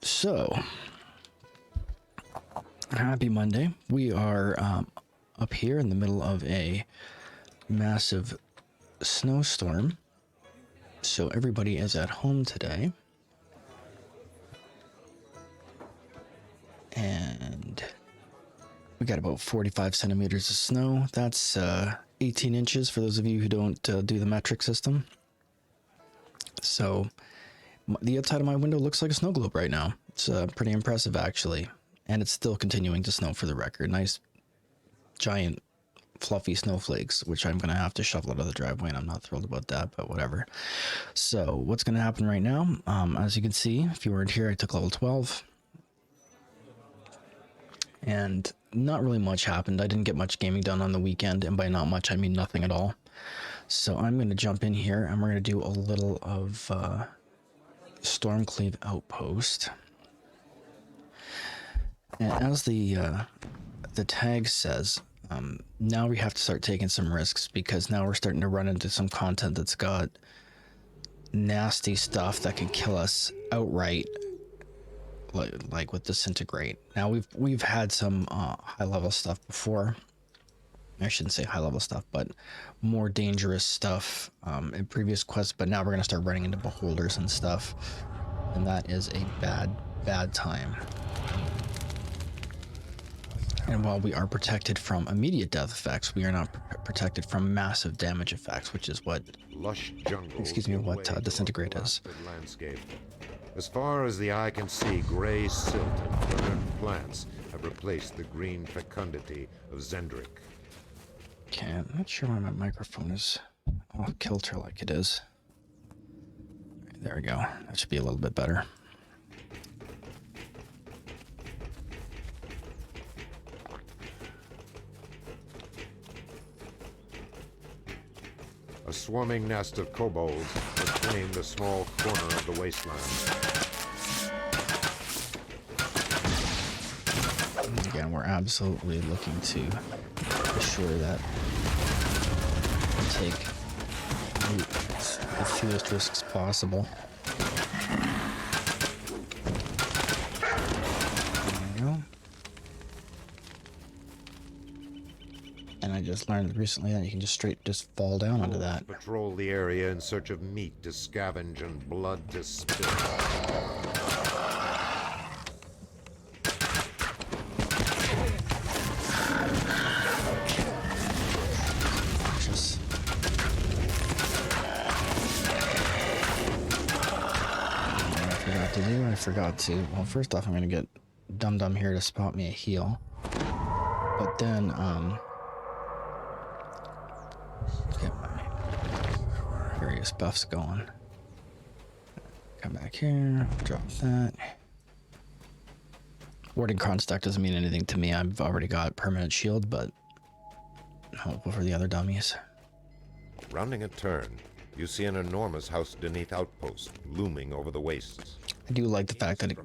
So, happy Monday. We are up here in the middle of a massive snowstorm. So everybody is at home today. And we got about 45 centimeters of snow. That's 18 inches for those of you who don't do the metric system. So the outside of my window looks like a snow globe right now. It's pretty impressive, actually. And it's still continuing to snow, for the record. Nice, giant, fluffy snowflakes, which I'm going to have to shovel out of the driveway, and I'm not thrilled about that, but whatever. So what's going to happen right now, as you can see, if you weren't here, I took level 12. And not really much happened. I didn't get much gaming done on the weekend, and by not much, I mean nothing at all. So I'm going to jump in here, and we're going to do a little of Stormcleave Outpost. And as the tag says, now we have to start taking some risks, because now we're starting to run into some content that's got nasty stuff that can kill us outright, like with Disintegrate. Now we've had some high level stuff before. I shouldn't say high level stuff, but more dangerous stuff in previous quests, but now we're going to start running into beholders and stuff, and that is a bad time. And while we are protected from immediate death effects, we are not protected from massive damage effects, which is what Disintegrate is. Landscape. As far as the eye can see, gray silt and burned plants have replaced the green fecundity of Zendrick. Okay, I'm not sure why my microphone is off kilter like it is. There we go. That should be a little bit better. A swarming nest of kobolds has claimed a small corner of the wasteland. Again, we're absolutely looking to assure that we take the fewest risks possible. There we go. And I just learned recently that you can just fall down onto that. Patrol the area in search of meat to scavenge and blood to spill. I forgot to. Well, first off, I'm gonna get Dum Dum here to spot me a heal. But then, get my various buffs going. Come back here, drop that. Warding Kronstack doesn't mean anything to me. I've already got permanent shield, but hopeful for the other dummies. Rounding a turn, you see an enormous house-beneath outpost looming over the wastes. I do like the fact that in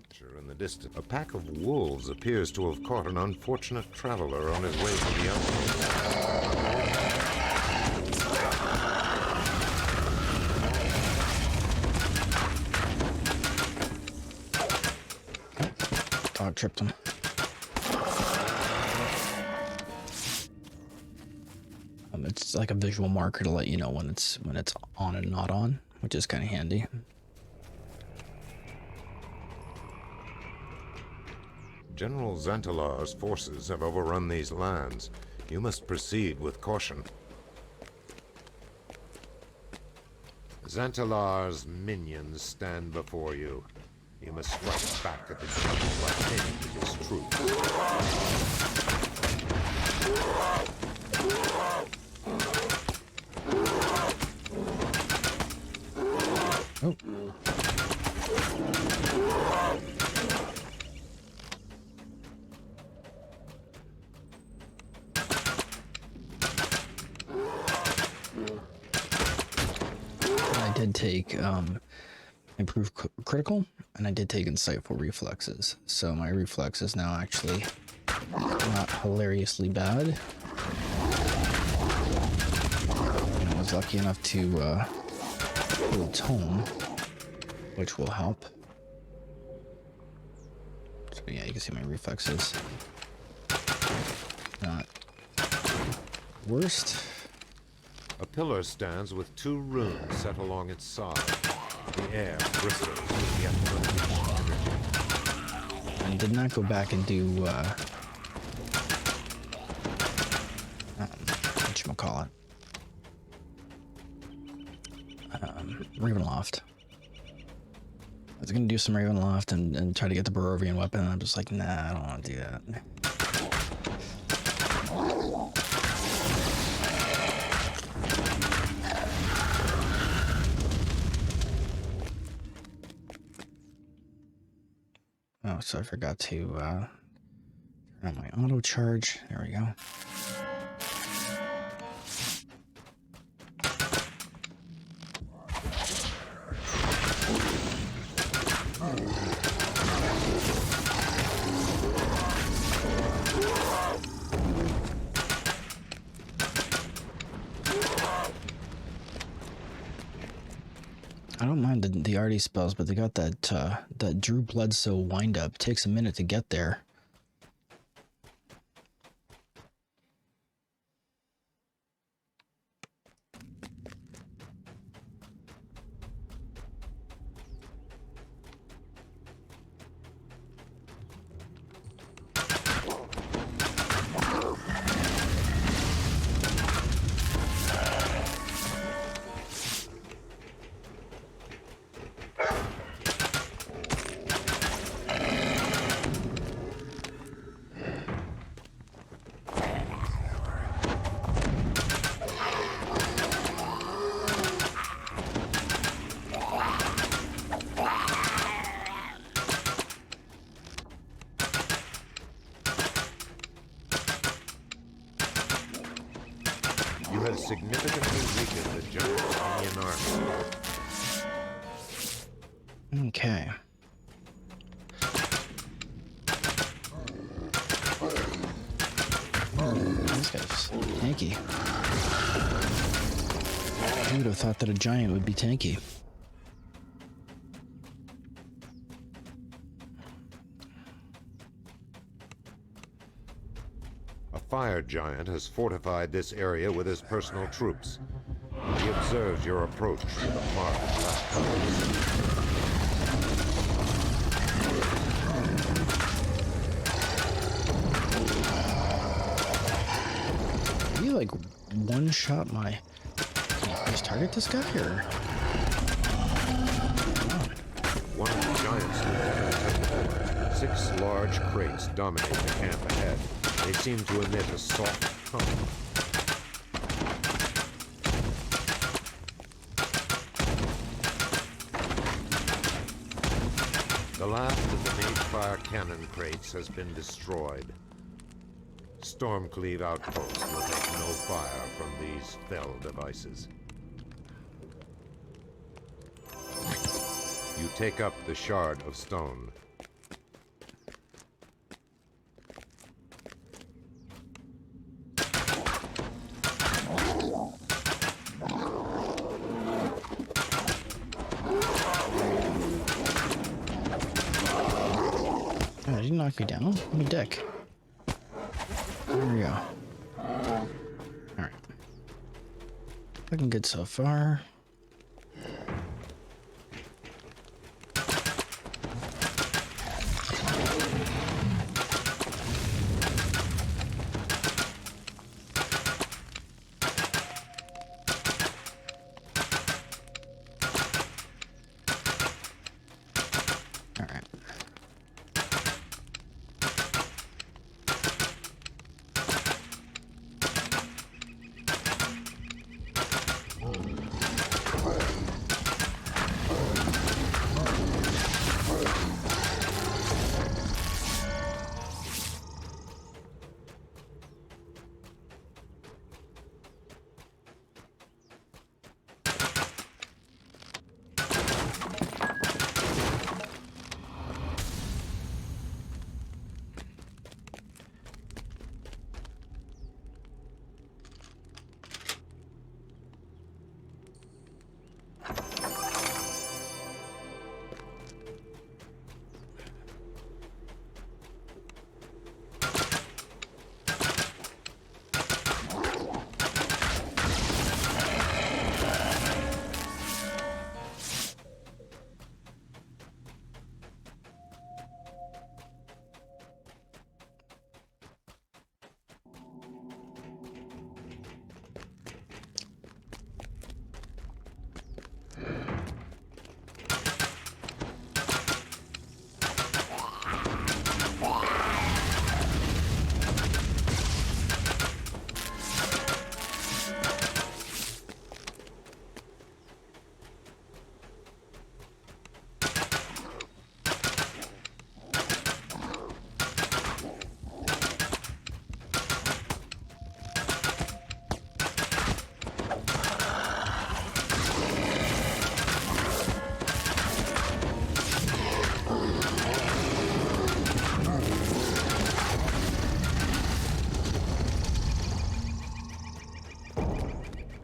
the distance, a pack of wolves appears to have caught an unfortunate traveler on his way to the outpost. Dog tripped him. It's like a visual marker to let you know when it's on and not on, which is kind of handy. General Xantalar's forces have overrun these lands. You must proceed with caution. Xantalar's minions stand before you. You must strike back at the general by taking to his troops. Oh. I did take improved critical, and I did take insightful reflexes, so my reflex is now actually not hilariously bad. And I was lucky enough to pull a tome, which will help. Yeah, you can see my reflexes. Not worst. A pillar stands with 2 runes set along its side. The air bristles with yet unleashed energy. And did not go back and do whatchamacallit? Ravenloft. I was gonna do some Ravenloft and try to get the Barovian weapon, and I'm just like, nah, I don't want to do that. Oh, so I forgot to turn on my auto charge. There we go. I don't mind the arty spells, but they got that that Drew Bledsoe wind up. Takes a minute to get there. You have significantly weakened the giant Onion army. Okay. This guy's tanky. Who would have thought that a giant would be tanky? A fire giant has fortified this area with his personal troops. He observes your approach with a marked black You like one shot my. Can you just target this guy or? One of the giants moved 6 large crates dominate the camp ahead. They seem to emit a soft hum. The last of the mage-fire cannon crates has been destroyed. Stormcleave Outpost will take no fire from these fell devices. You take up the shard of stone. Oh, did he knock me down? I'm a dick. There we go. Alright. Looking good so far. Alright.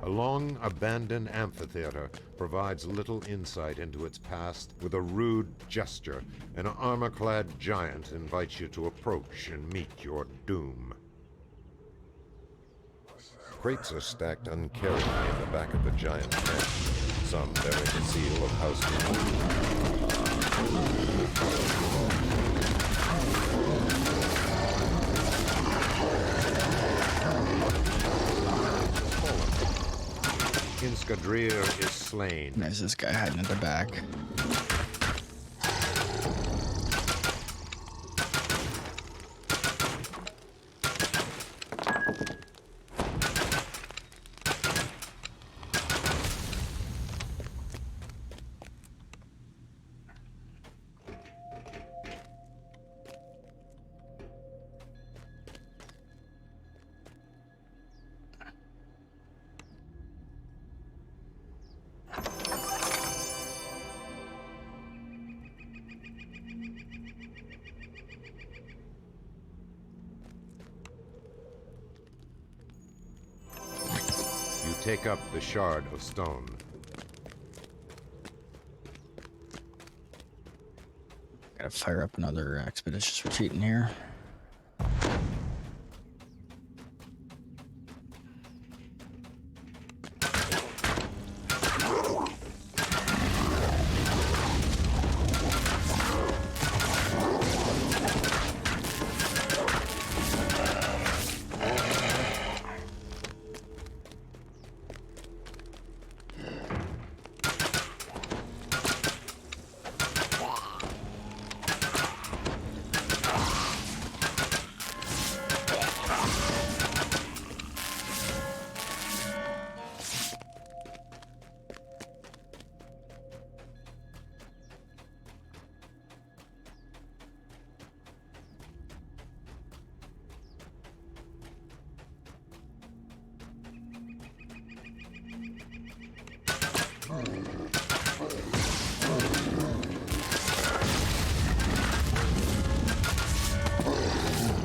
A long, abandoned amphitheater provides little insight into its past. With a rude gesture, an armor-clad giant invites you to approach and meet your doom. Crates are stacked uncaringly in the back of the giant's head. Some bearing the seal of housekeeping. Inscadrir is slain. There's this guy hiding in the back. Take up the shard of stone. Gotta fire up another expeditious retreat in here.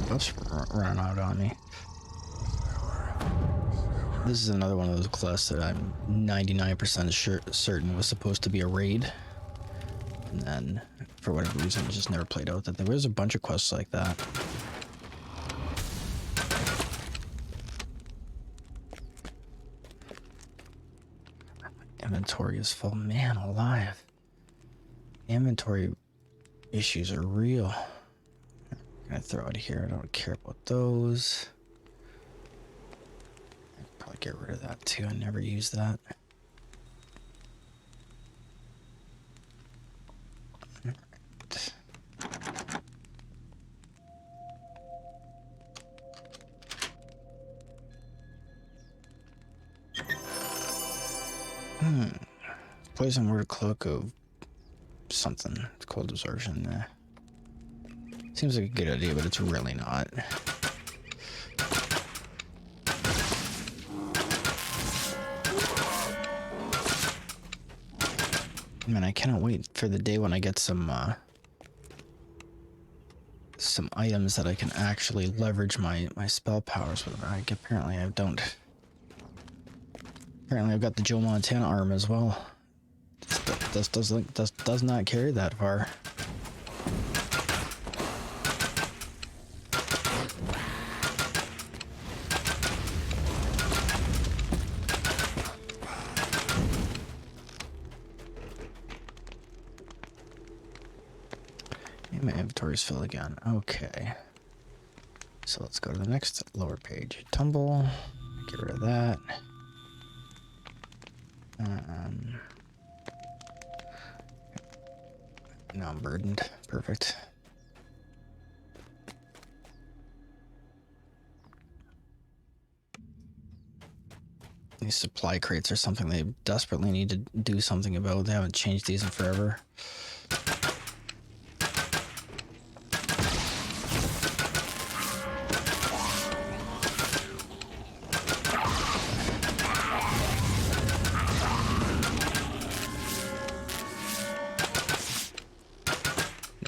That's running out on me. This is another one of those quests that I'm 99% certain was supposed to be a raid, and then for whatever reason it just never played out. That there was a bunch of quests like that. Inventory is full. Man alive. Inventory issues are real. I'm gonna throw it here. I don't care about those. I'd probably get rid of that too. I never use that. Poison word cloak of something. It's cold absorption. Seems like a good idea, but it's really not. Man, I cannot wait for the day when I get some items that I can actually leverage my spell powers with. Apparently I don't. Apparently I've got the Joe Montana arm as well. This does not carry that far. And my inventory's full again. Okay. So let's go to the next lower page. Tumble. Get rid of that. Now I'm burdened. Perfect. These supply crates are something they desperately need to do something about. They haven't changed these in forever.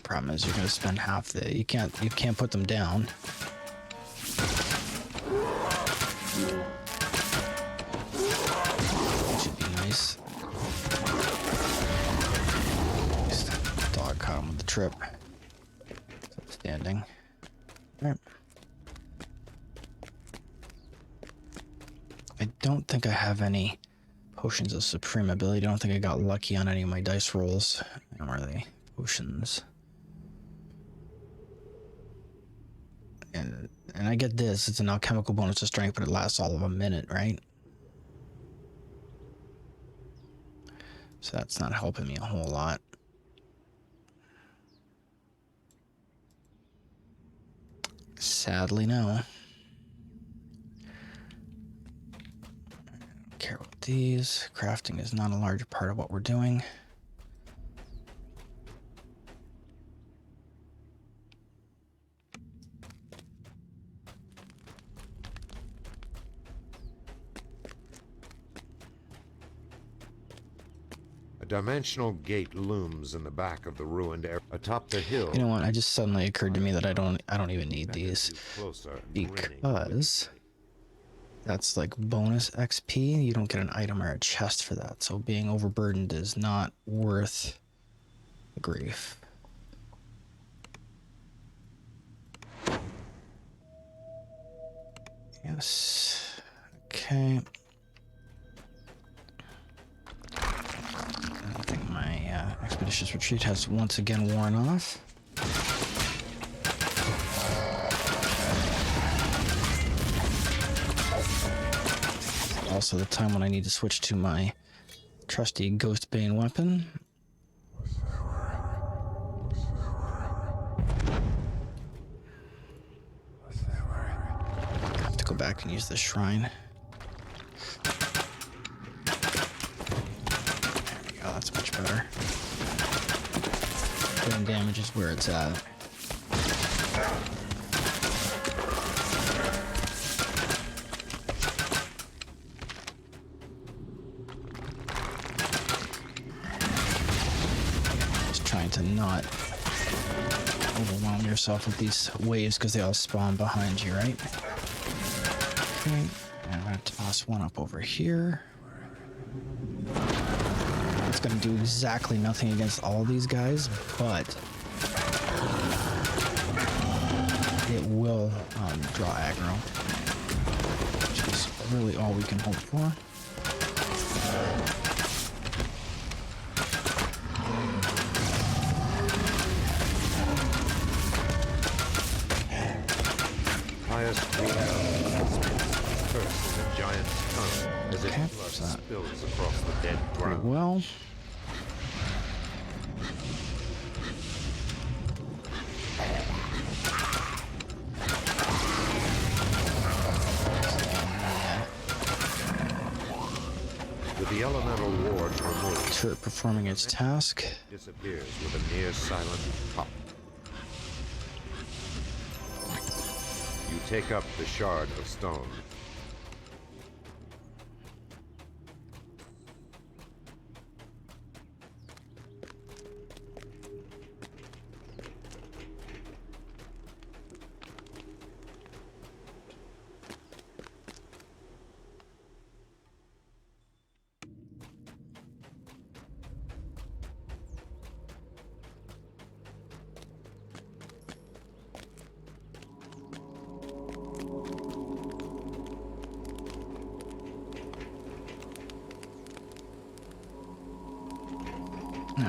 Problem is you're going to spend half the you can't put them down. Nice. Dog caught him with the trip. It's outstanding. Alright. I don't think I have any potions of supreme ability. I don't think I got lucky on any of my dice rolls. Where are they? Potions. And I get this. It's an alchemical bonus to strength, but it lasts all of a minute, right? So that's not helping me a whole lot. Sadly, no. Don't care about these. Crafting is not a large part of what we're doing. A dimensional gate looms in the back of the ruined area atop the hill. You know what? I just suddenly occurred to me that I don't even need these because that's like bonus XP. You don't get an item or a chest for that. So being overburdened is not worth the grief. Yes. Okay. I think my expeditious retreat has once again worn off. Also the time when I need to switch to my trusty Ghost Bane weapon. I have to go back and use the shrine. Oh, that's much better. Doing damage is where it's at. Just trying to not overwhelm yourself with these waves because they all spawn behind you, right? Okay, and I'm gonna toss one up over here. It's going to do exactly nothing against all these guys, but it will draw aggro, which is really all we can hope for. Pious first in the giant's tongue as it spills across the dead ground. Well, with the elemental ward removed, turret performing its task. Disappears with a near silent pop. You take up the shard of stone.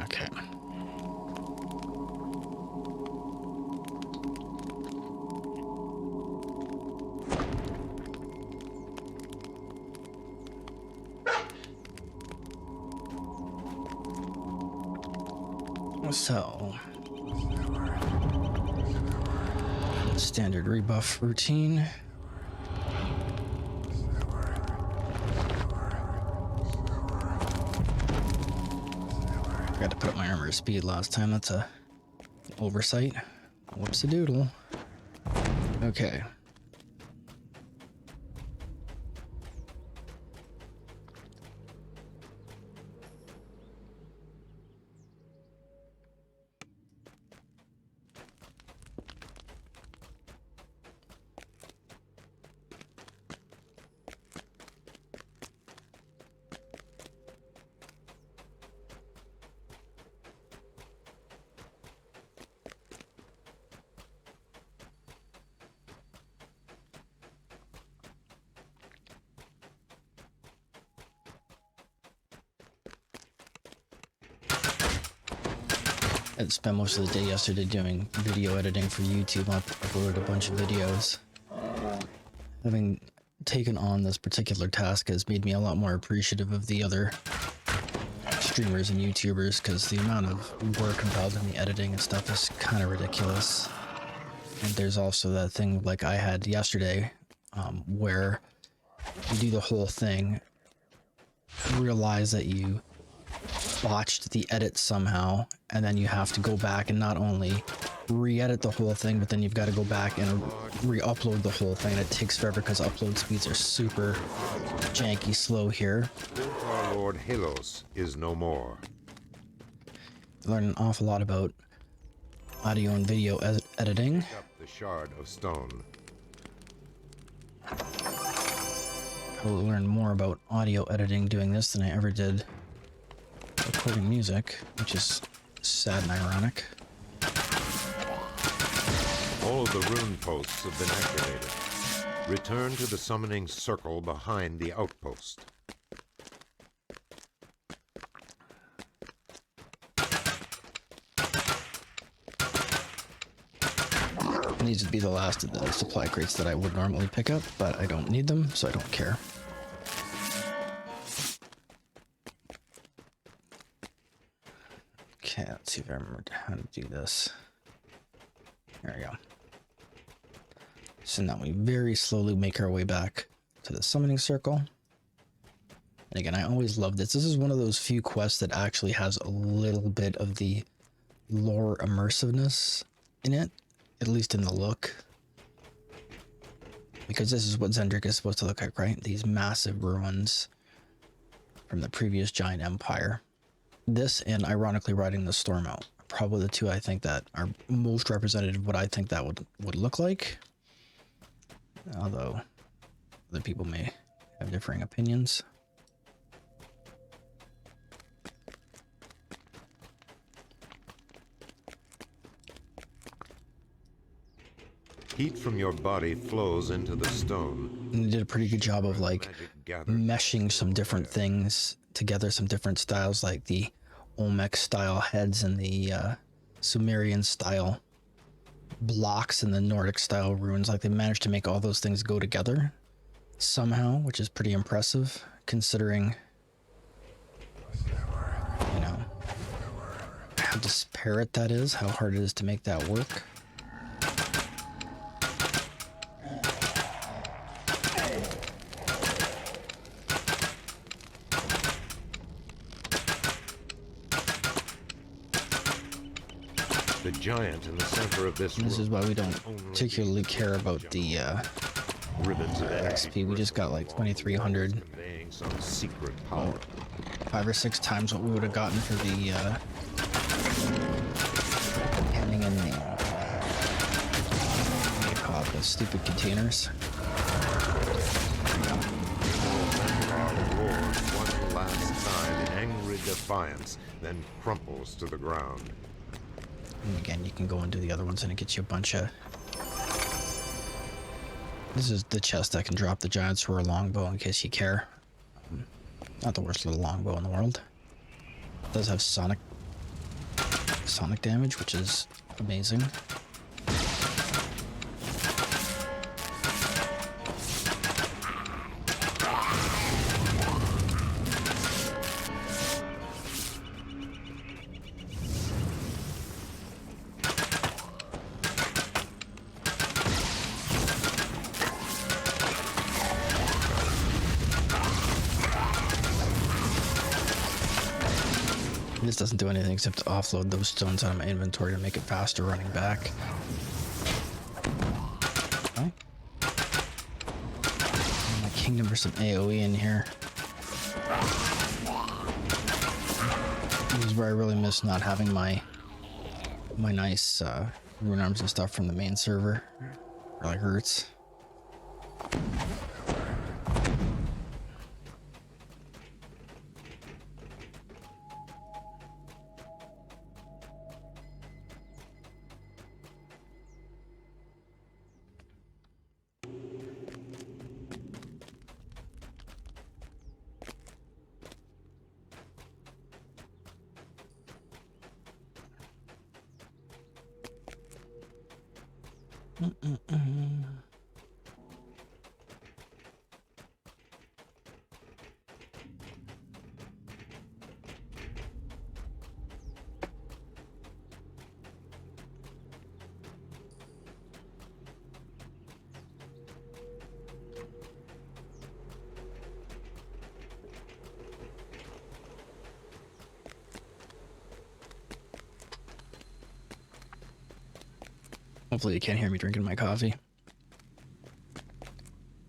Okay. So, standard rebuff routine. Forgot to put up my armor at speed last time. That's a oversight. Whoops-a-doodle. Okay. I spent most of the day yesterday doing video editing for YouTube. I uploaded a bunch of videos. Having taken on this particular task has made me a lot more appreciative of the other streamers and YouTubers, because the amount of work involved in the editing and stuff is kind of ridiculous. And there's also that thing like I had yesterday, where you do the whole thing, realize that you botched the edit somehow, and then you have to go back and not only re-edit the whole thing, but then you've got to go back and re-upload the whole thing. It takes forever because upload speeds are super janky slow here. Our Lord Halos is no more. Learn an awful lot about audio and video editing. Pick up the shard of stone. Probably learn more about audio editing doing this than I ever did recording music, which is sad and ironic. All of the rune posts have been activated. Return to the summoning circle behind the outpost. These would be the last of the supply crates that I would normally pick up, but I don't need them, so I don't care. Okay, let's see if I remember how to do this. There we go. So now we very slowly make our way back to the summoning circle. And again, I always love this. This is one of those few quests that actually has a little bit of the lore immersiveness in it, at least in the look. Because this is what Zendrick is supposed to look like, right? These massive ruins from the previous giant empire. This and ironically riding the storm out are probably the two I think that are most representative of what I think that would look like. Although other people may have differing opinions. Heat from your body flows into the stone. And they did a pretty good job of like meshing some different things together, some different styles, like the Olmec style heads and the Sumerian style blocks and the Nordic style runes. Like they managed to make all those things go together somehow, which is pretty impressive considering, you know, how disparate that is, how hard it is to make that work. The giant in the center of this This is why we don't particularly care about the ribbons of XP. We just got like 2,300. conveying some secret power. 5 or 6 times what we would have gotten for the handing in the what do you call it, the stupid containers. Roars one last time in angry defiance, then crumples to the ground. And again, you can go and do the other ones and it gets you a bunch of... This is the chest that can drop the giant's roar longbow in case you care. Not the worst little longbow in the world. It does have sonic damage, which is amazing. This doesn't do anything except to offload those stones out of my inventory to make it faster running back. Okay. My kingdom for some AoE in here. This is where I really miss not having my nice rune arms and stuff from the main server. It really hurts. Hopefully you can't hear me drinking my coffee.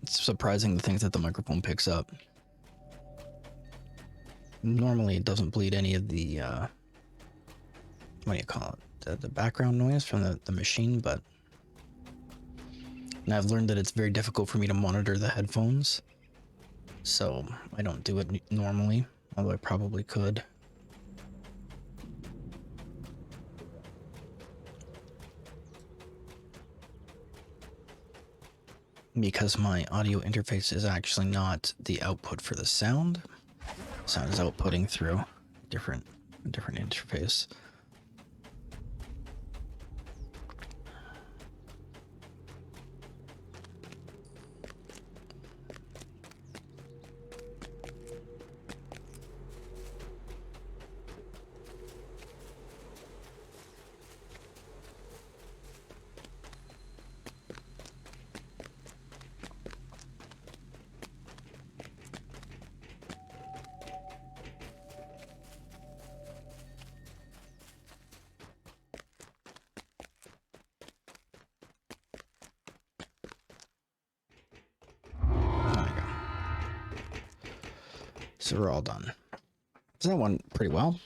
It's surprising the things that the microphone picks up. Normally it doesn't bleed any of the, what do you call it? The background noise from the machine, but... And I've learned that it's very difficult for me to monitor the headphones. So I don't do it normally, although I probably could. Because my audio interface is actually not the output for the sound. Sound is outputting through a different interface. So we're all done. So that went pretty well.